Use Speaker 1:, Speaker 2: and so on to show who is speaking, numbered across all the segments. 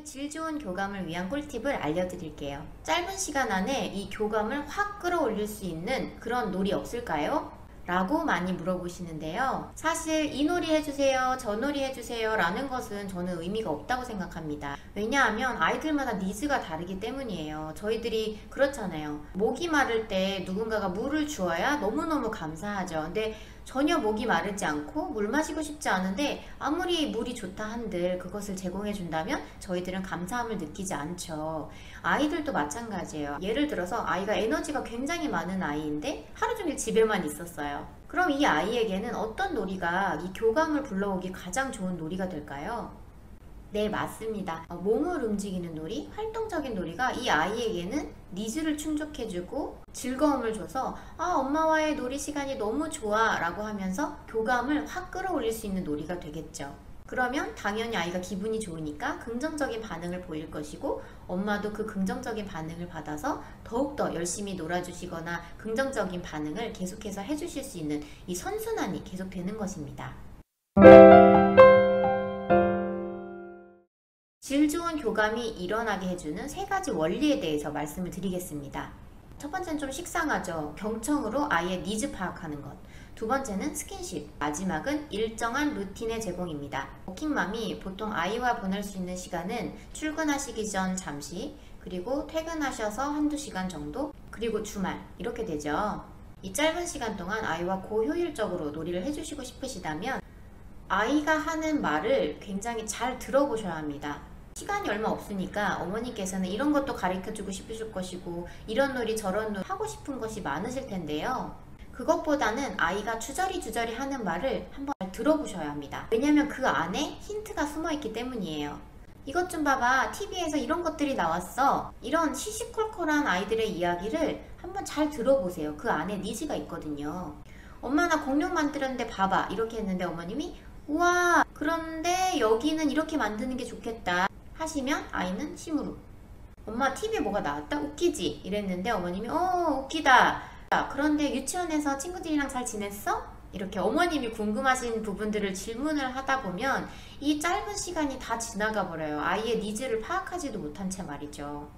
Speaker 1: 질 좋은 교감을 위한 꿀팁을 알려드릴게요. 짧은 시간 안에 이 교감을 확 끌어올릴 수 있는 그런 놀이 없을까요? 라고 많이 물어보시는데요. 사실 이 놀이 해주세요, 저 놀이 해주세요 라는 것은 저는 의미가 없다고 생각합니다. 왜냐하면 아이들마다 니즈가 다르기 때문이에요. 저희들이 그렇잖아요. 목이 마를 때 누군가가 물을 주어야 너무너무 감사하죠. 근데 전혀 목이 마르지 않고 물 마시고 싶지 않은데 아무리 물이 좋다 한들 그것을 제공해 준다면 저희들은 감사함을 느끼지 않죠. 아이들도 마찬가지예요. 예를 들어서 아이가 에너지가 굉장히 많은 아이인데 하루 종일 집에만 있었어요. 그럼 이 아이에게는 어떤 놀이가 이 교감을 불러오기 가장 좋은 놀이가 될까요? 네, 맞습니다. 몸을 움직이는 놀이, 활동적인 놀이가 이 아이에게는 니즈를 충족해주고 즐거움을 줘서 엄마와의 놀이 시간이 너무 좋아 라고 하면서 교감을 확 끌어올릴 수 있는 놀이가 되겠죠. 그러면 당연히 아이가 기분이 좋으니까 긍정적인 반응을 보일 것이고 엄마도 그 긍정적인 반응을 받아서 더욱더 열심히 놀아주시거나 긍정적인 반응을 계속해서 해주실 수 있는 이 선순환이 계속되는 것입니다. 질 좋은 교감이 일어나게 해주는 3가지 원리에 대해서 말씀을 드리겠습니다. 첫 번째는 좀 식상하죠. 경청으로 아이의 니즈 파악하는 것. 두 번째는 스킨십. 마지막은 일정한 루틴의 제공입니다. 워킹맘이 보통 아이와 보낼 수 있는 시간은 출근하시기 전 잠시, 그리고 퇴근하셔서 한두 시간 정도, 그리고 주말 이렇게 되죠. 이 짧은 시간 동안 아이와 고효율적으로 놀이를 해주시고 싶으시다면 아이가 하는 말을 굉장히 잘 들어보셔야 합니다. 시간이 얼마 없으니까 어머니께서는 이런 것도 가르쳐주고 싶으실 것이고 이런 놀이 저런 놀이 하고 싶은 것이 많으실 텐데요. 그것보다는 아이가 주저리 하는 말을 한번 잘 들어보셔야 합니다. 왜냐하면 그 안에 힌트가 숨어있기 때문이에요. 이것 좀 봐봐, TV에서 이런 것들이 나왔어. 이런 시시콜콜한 아이들의 이야기를 한번 잘 들어보세요. 그 안에 니즈가 있거든요. 엄마 나 공룡 만들었는데 봐봐 이렇게 했는데 어머님이 우와 그런데 여기는 이렇게 만드는 게 좋겠다 하시면 아이는 심으로 엄마 TV에 뭐가 나왔다? 웃기지? 이랬는데 어머님이 웃기다. 그런데 유치원에서 친구들이랑 잘 지냈어? 이렇게 어머님이 궁금하신 부분들을 질문을 하다 보면 이 짧은 시간이 다 지나가 버려요. 아이의 니즈를 파악하지도 못한 채 말이죠.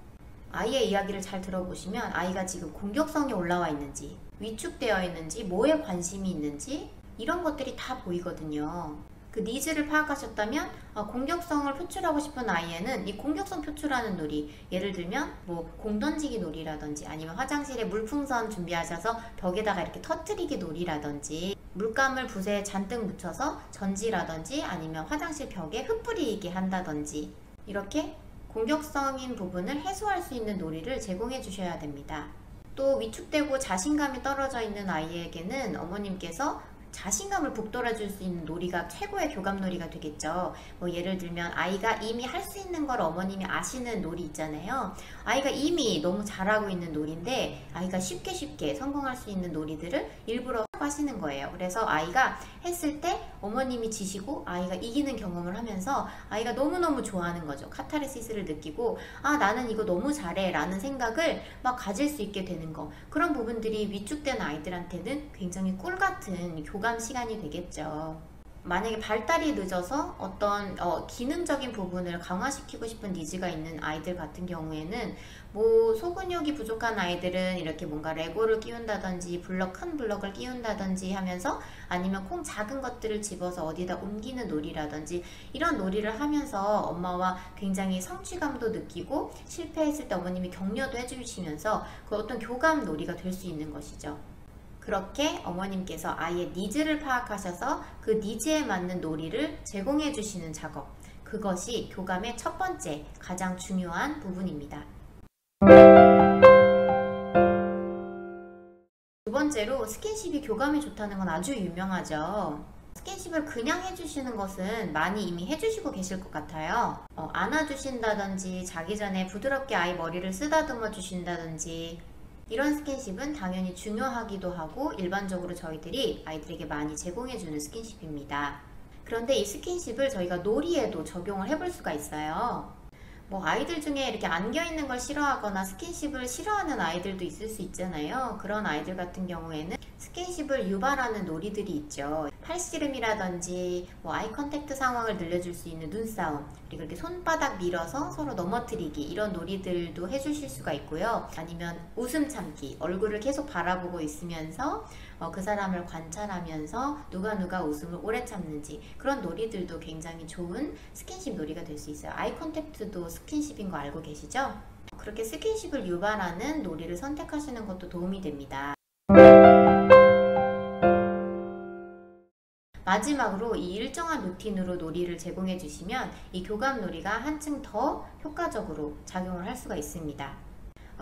Speaker 1: 아이의 이야기를 잘 들어보시면 아이가 지금 공격성이 올라와 있는지 위축되어 있는지 뭐에 관심이 있는지 이런 것들이 다 보이거든요. 그 니즈를 파악하셨다면 공격성을 표출하고 싶은 아이에는 이 공격성 표출하는 놀이, 예를 들면 뭐 공 던지기 놀이라든지 아니면 화장실에 물풍선 준비하셔서 벽에다가 이렇게 터뜨리기 놀이라든지 물감을 붓에 잔뜩 묻혀서 전지라든지 아니면 화장실 벽에 흩뿌리게 한다든지 이렇게 공격성인 부분을 해소할 수 있는 놀이를 제공해 주셔야 됩니다. 또 위축되고 자신감이 떨어져 있는 아이에게는 어머님께서 자신감을 북돋아 줄 수 있는 놀이가 최고의 교감 놀이가 되겠죠. 뭐 예를 들면 아이가 이미 할 수 있는 걸 어머님이 아시는 놀이 있잖아요. 아이가 이미 너무 잘하고 있는 놀인데 아이가 쉽게 성공할 수 있는 놀이들을 일부러 하시는 거예요. 그래서 아이가 했을 때 어머님이 지시고 아이가 이기는 경험을 하면서 아이가 너무너무 좋아하는 거죠. 카타르시스를 느끼고 나는 이거 너무 잘해 라는 생각을 막 가질 수 있게 되는 거. 그런 부분들이 위축된 아이들한테는 굉장히 꿀같은 교감 시간이 되겠죠. 만약에 발달이 늦어서 어떤 기능적인 부분을 강화시키고 싶은 니즈가 있는 아이들 같은 경우에는 뭐 소근육이 부족한 아이들은 이렇게 뭔가 레고를 끼운다든지 큰 블럭을 끼운다든지 하면서 아니면 콩 작은 것들을 집어서 어디다 옮기는 놀이라든지 이런 놀이를 하면서 엄마와 굉장히 성취감도 느끼고 실패했을 때 어머님이 격려도 해주시면서 그 어떤 교감 놀이가 될 수 있는 것이죠. 그렇게 어머님께서 아이의 니즈를 파악하셔서 그 니즈에 맞는 놀이를 제공해 주시는 작업, 그것이 교감의 첫 번째 가장 중요한 부분입니다. 두 번째로 스킨십이 교감에 좋다는 건 아주 유명하죠. 스킨십을 그냥 해주시는 것은 많이 이미 해주시고 계실 것 같아요. 안아주신다든지 자기 전에 부드럽게 아이 머리를 쓰다듬어 주신다든지 이런 스킨십은 당연히 중요하기도 하고 일반적으로 저희들이 아이들에게 많이 제공해주는 스킨십입니다. 그런데 이 스킨십을 저희가 놀이에도 적용을 해볼 수가 있어요. 뭐 아이들 중에 이렇게 안겨있는 걸 싫어하거나 스킨십을 싫어하는 아이들도 있을 수 있잖아요. 그런 아이들 같은 경우에는 스킨십을 유발하는 놀이들이 있죠. 팔씨름이라든지 뭐 아이 컨택트 상황을 늘려줄 수 있는 눈싸움, 그리고 이렇게 손바닥 밀어서 서로 넘어뜨리기, 이런 놀이들도 해주실 수가 있고요. 아니면 웃음 참기, 얼굴을 계속 바라보고 있으면서 그 사람을 관찰하면서 누가 웃음을 오래 참는지, 그런 놀이들도 굉장히 좋은 스킨십 놀이가 될 수 있어요. 아이 컨택트도 스킨십인 거 알고 계시죠? 그렇게 스킨십을 유발하는 놀이를 선택하시는 것도 도움이 됩니다. 마지막으로 이 일정한 루틴으로 놀이를 제공해 주시면 이 교감 놀이가 한층 더 효과적으로 작용을 할 수가 있습니다.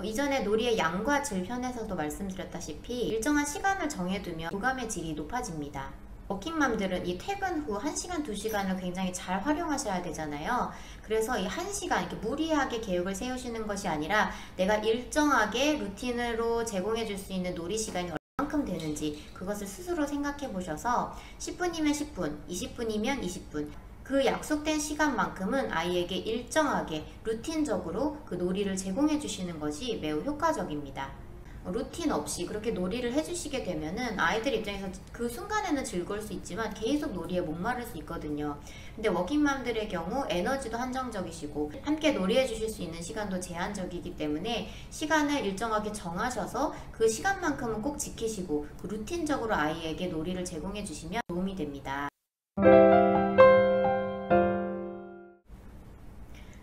Speaker 1: 이전에 놀이의 양과 질 편에서도 말씀드렸다시피 일정한 시간을 정해두면 교감의 질이 높아집니다. 워킹맘들은 이 퇴근 후 1시간, 2시간을 굉장히 잘 활용하셔야 되잖아요. 그래서 이 1시간 이렇게 무리하게 계획을 세우시는 것이 아니라 내가 일정하게 루틴으로 제공해 줄 수 있는 놀이 시간이 얼만큼 되는지 그것을 스스로 생각해 보셔서 10분이면 10분, 20분이면 20분, 그 약속된 시간만큼은 아이에게 일정하게 루틴적으로 그 놀이를 제공해 주시는 것이 매우 효과적입니다. 루틴 없이 그렇게 놀이를 해주시게 되면은 아이들 입장에서 그 순간에는 즐거울 수 있지만 계속 놀이에 목마를 수 있거든요. 근데 워킹맘들의 경우 에너지도 한정적이시고 함께 놀이해 주실 수 있는 시간도 제한적이기 때문에 시간을 일정하게 정하셔서 그 시간만큼은 꼭 지키시고 그 루틴적으로 아이에게 놀이를 제공해 주시면 도움이 됩니다.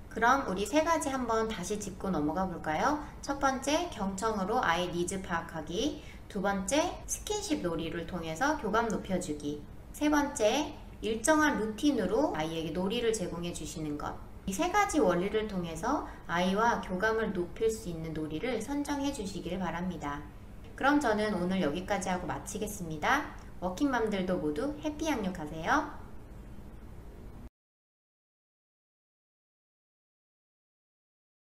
Speaker 1: 그럼 우리 세 가지 한번 다시 짚고 넘어가 볼까요? 첫 번째, 경청으로 아이 니즈 파악하기. 두 번째, 스킨십 놀이를 통해서 교감 높여주기. 세 번째, 일정한 루틴으로 아이에게 놀이를 제공해 주시는 것. 이 세 가지 원리를 통해서 아이와 교감을 높일 수 있는 놀이를 선정해 주시길 바랍니다. 그럼 저는 오늘 여기까지 하고 마치겠습니다. 워킹맘들도 모두 해피 양육하세요.